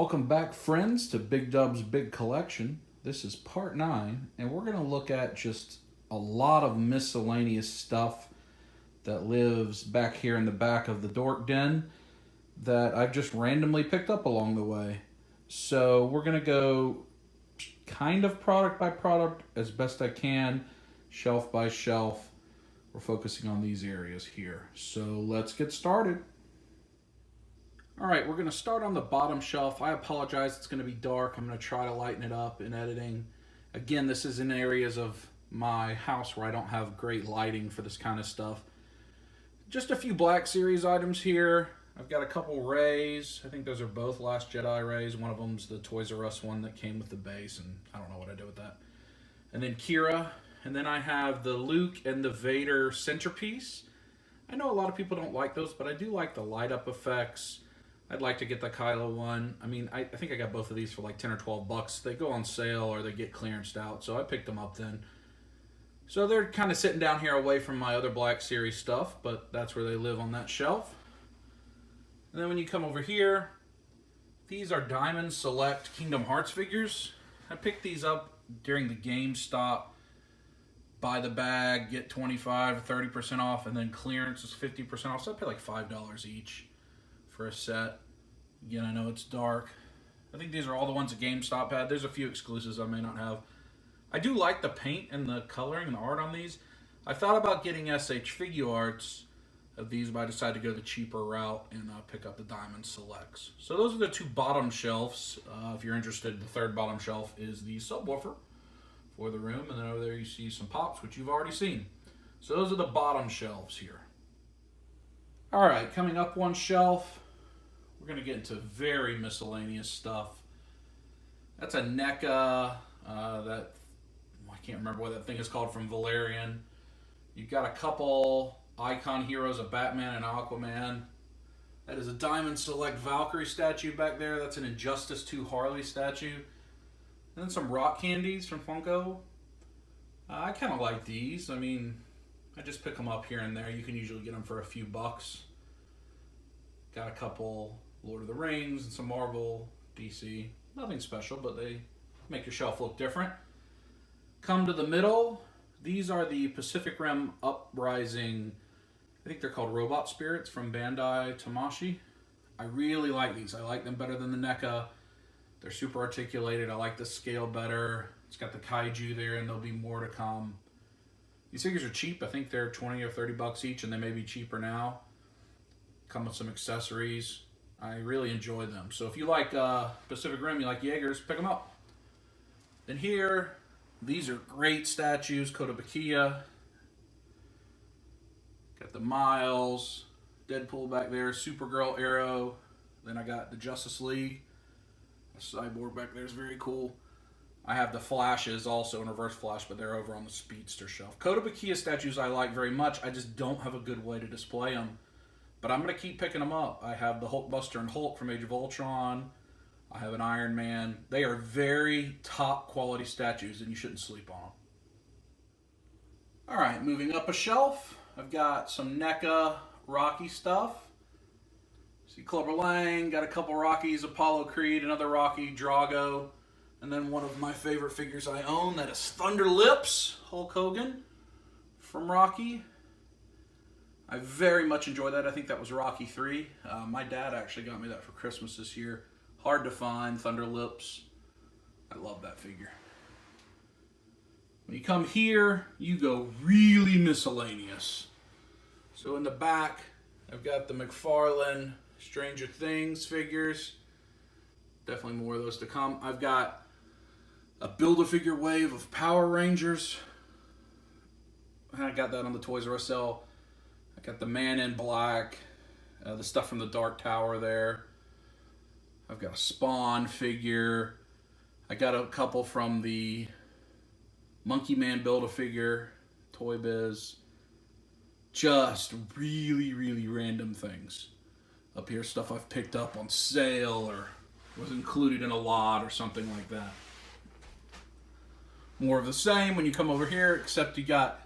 Welcome back, friends, to Big Dub's Big Collection. This is part 9, and we're going to look at just a lot of miscellaneous stuff that lives back here in the back of the dork den that I've just randomly picked up along the way. So we're going to go kind of product by product as best I can, shelf by shelf. We're focusing on these areas here. So let's get started. All right, we're going to start on the bottom shelf. I apologize, it's going to be dark. I'm going to try to lighten it up in editing. Again, this is in areas of my house where I don't have great lighting for this kind of stuff. Just a few Black Series items here. I've got a couple Rays. I think those are both Last Jedi Rays. One of them's the Toys R Us one that came with the base, and I don't know what I did with that. And then Kira. And then I have the Luke and the Vader centerpiece. I know a lot of people don't like those, but I do like the light up effects. I'd like to get the Kylo one. I mean, I think I got both of these for like 10 or 12 bucks. They go on sale or they get clearanced out, so I picked them up then. So they're kind of sitting down here away from my other Black Series stuff, but that's where they live on that shelf. And then when you come over here, these are Diamond Select Kingdom Hearts figures. I picked these up during the GameStop buy the bag, get 25 or 30% off, and then clearance is 50% off. So I paid like $5 each for a set. Again, I know it's dark. I think these are all the ones that GameStop had. There's a few exclusives I may not have. I do like the paint and the coloring and the art on these. I thought about getting SH Figuarts of these, but I decided to go the cheaper route and pick up the Diamond Selects. So those are the two bottom shelves. If you're interested, the third bottom shelf is the subwoofer for the room, and then over there you see some pops, which you've already seen. So those are the bottom shelves here. All right, coming up one shelf, we're going to get into very miscellaneous stuff. That's a NECA, I can't remember what that thing is called, from Valerian. You've got a couple icon heroes of Batman and Aquaman. That is a Diamond Select Valkyrie statue back there. That's an Injustice 2 Harley statue. And then some rock candies from Funko. I kind of like these. I mean, I just pick them up here and there. You can usually get them for a few bucks. Got a couple Lord of the Rings and some Marvel, DC. Nothing special, but they make your shelf look different. Come to the middle. These are the Pacific Rim Uprising, I think they're called Robot Spirits from Bandai Tamashii. I really like these. I like them better than the NECA. They're super articulated. I like the scale better. It's got the kaiju there, and there'll be more to come. These figures are cheap. I think they're 20 or 30 bucks each, and they may be cheaper now. Come with some accessories. I really enjoy them. So if you like Pacific Rim, you like Jaegers, pick them up. Then here, these are great statues. Kotobukiya. Got the Miles, Deadpool back there, Supergirl, Arrow. Then I got the Justice League. The Cyborg back there is very cool. I have the Flashes also in Reverse Flash, but they're over on the Speedster shelf. Kotobukiya statues I like very much. I just don't have a good way to display them. But I'm going to keep picking them up. I have the Hulkbuster and Hulk from Age of Ultron. I have an Iron Man. They are very top quality statues, and you shouldn't sleep on them. All right, moving up a shelf, I've got some NECA Rocky stuff. See Clubber Lang, got a couple Rockies, Apollo Creed, another Rocky, Drago, and then one of my favorite figures I own, that is Thunder Lips, Hulk Hogan from Rocky. I very much enjoy that. I think that was Rocky 3. My dad actually got me that for Christmas this year. Hard to find, Thunder Lips. I love that figure. When you come here, you go really miscellaneous. So in the back, I've got the McFarlane Stranger Things figures. Definitely more of those to come. I've got a Build-A-Figure wave of Power Rangers. I got that on the Toys R Us sale. I got the Man in Black, the stuff from the Dark Tower there. I've got a Spawn figure. I got a couple from the Monkey Man Build-A-Figure, Toy Biz. Just really, really random things. Up here, stuff I've picked up on sale or was included in a lot or something like that. More of the same when you come over here, except you got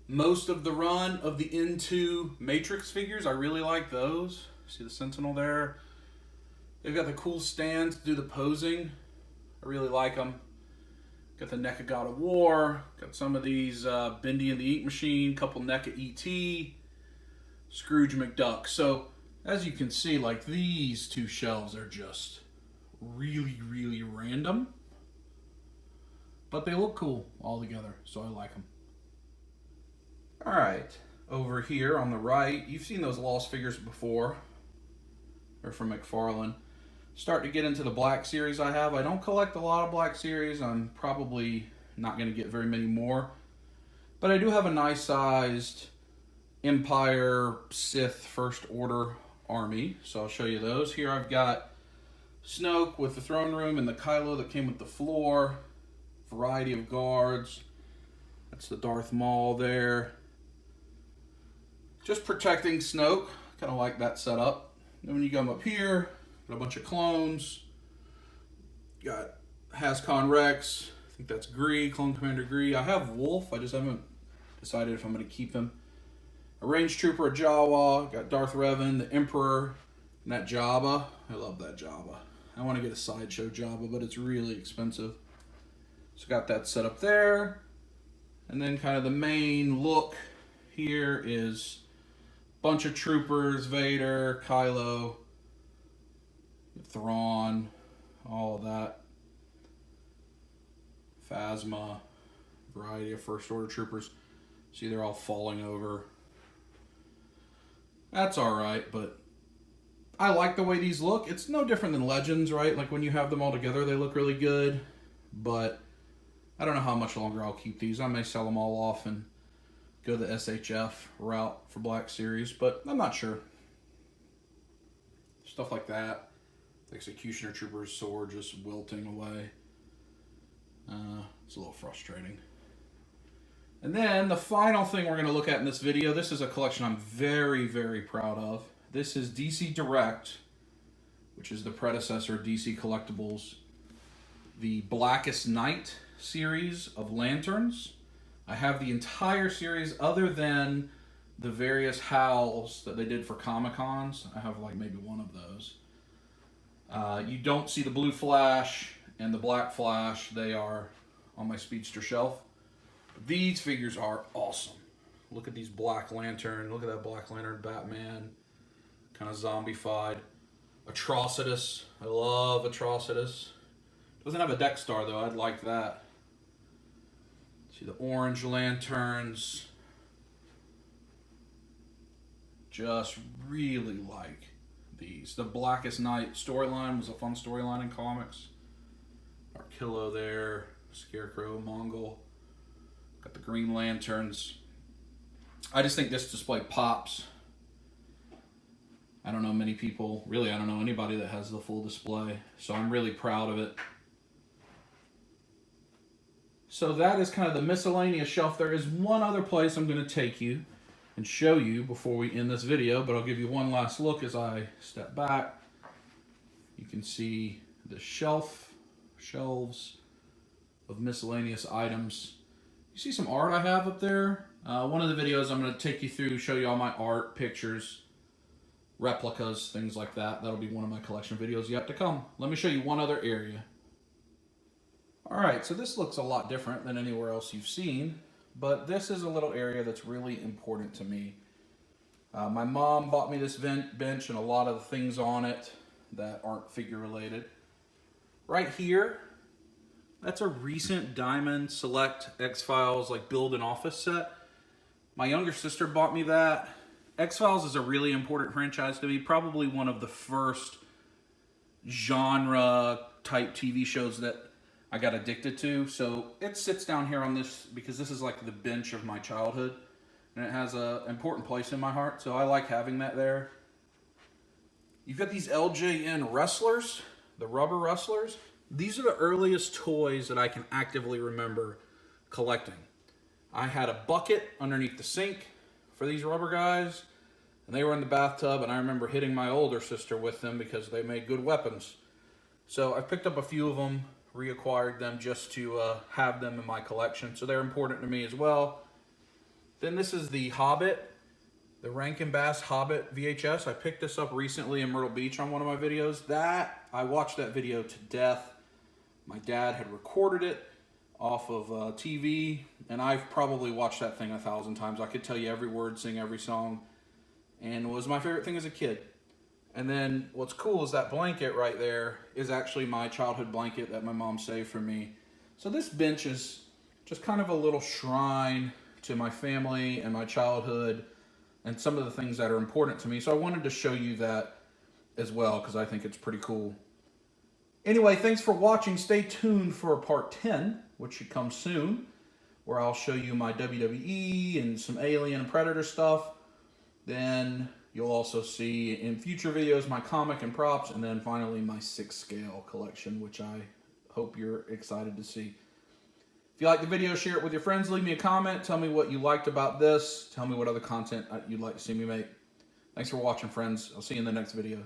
most of the run of the N2 Matrix figures. I really like those. See the Sentinel there? They've got the cool stands to do the posing. I really like them. Got the NECA God of War. Got some of these Bendy and the Ink Machine. Couple NECA E.T. Scrooge McDuck. So as you can see, like these two shelves are just really, really random. But they look cool all together, so I like them. All right, over here on the right, you've seen those Lost Figures before. They're from McFarlane. Starting to get into the Black Series I have. I don't collect a lot of Black Series. I'm probably not going to get very many more. But I do have a nice sized Empire Sith First Order army. So I'll show you those. Here I've got Snoke with the throne room and the Kylo that came with the floor. Variety of guards. That's the Darth Maul there. Just protecting Snoke. Kind of like that setup. Then when you come up here, got a bunch of clones. Got Hascon Rex. I think that's Gree, Clone Commander Gree. I have Wolf. I just haven't decided if I'm going to keep him. A Range Trooper, a Jawa. Got Darth Revan, the Emperor, and that Jabba. I love that Jabba. I want to get a Sideshow Jabba, but it's really expensive. So got that set up there. And then kind of the main look here is a bunch of troopers, Vader, Kylo, Thrawn, all of that. Phasma, variety of First Order troopers. See, they're all falling over. That's alright, but I like the way these look. It's no different than Legends, right? Like when you have them all together, they look really good. But I don't know how much longer I'll keep these. I may sell them all off and go the SHF route for Black Series, but I'm not sure. Stuff like that. The Executioner Trooper's sword just wilting away. It's a little frustrating. And then the final thing we're going to look at in this video, this is a collection I'm very, very proud of. This is DC Direct, which is the predecessor of DC Collectibles, the Blackest Night series of lanterns. I have the entire series other than the various howls that they did for Comic-Cons. I have like maybe one of those. You don't see the blue Flash and the black Flash. They are on my Speedster shelf. These figures are awesome. Look at these Black Lantern. Look at that Black Lantern Batman. Kind of zombified. Atrocitus. I love Atrocitus. Doesn't have a deck star though. I'd like that. See the orange lanterns. Just really like these. The Blackest Night storyline was a fun storyline in comics. Arkillo there. Scarecrow, Mongol. Got the Green Lanterns. I just think this display pops. I don't know many people, really I don't know anybody that has the full display. So I'm really proud of it. So that is kind of the miscellaneous shelf. There is one other place I'm going to take you and show you before we end this video, but I'll give you one last look as I step back. You can see the shelves of miscellaneous items. You see some art I have up there? One of the videos I'm going to take you through, show you all my art, pictures, replicas, things like that. That'll be one of my collection videos yet to come. Let me show you one other area. Alright, so this looks a lot different than anywhere else you've seen, but this is a little area that's really important to me. My mom bought me this bench and a lot of the things on it that aren't figure related. Right here, that's a recent Diamond Select X-Files like build and office set. My younger sister bought me that. X-Files is a really important franchise to me, probably one of the first genre type TV shows that I got addicted to. So it sits down here on this because this is like the bench of my childhood and it has an important place in my heart. So I like having that there. You've got these LJN wrestlers, the rubber wrestlers. These are the earliest toys that I can actively remember collecting. I had a bucket underneath the sink for these rubber guys, and they were in the bathtub, and I remember hitting my older sister with them because they made good weapons. So I picked up a few of them, reacquired them just to have them in my collection, so they're important to me as well. Then this is the Hobbit, The Rankin Bass Hobbit VHS. I picked this up recently in Myrtle Beach on one of my videos. I watched that video to death. My dad had recorded it off of TV, and I've probably watched that thing 1,000 times. I could tell you every word, sing every song, and it was my favorite thing as a kid. And then what's cool is that blanket right there is actually my childhood blanket that my mom saved for me. So this bench is just kind of a little shrine to my family and my childhood and some of the things that are important to me. So I wanted to show you that as well because I think it's pretty cool. Anyway, thanks for watching. Stay tuned for part 10, which should come soon, where I'll show you my WWE and some Alien and Predator stuff. Then you'll also see in future videos my comic and props, and then finally my 6-scale collection, which I hope you're excited to see. If you like the video, share it with your friends, leave me a comment, tell me what you liked about this, tell me what other content you'd like to see me make. Thanks for watching, friends. I'll see you in the next video.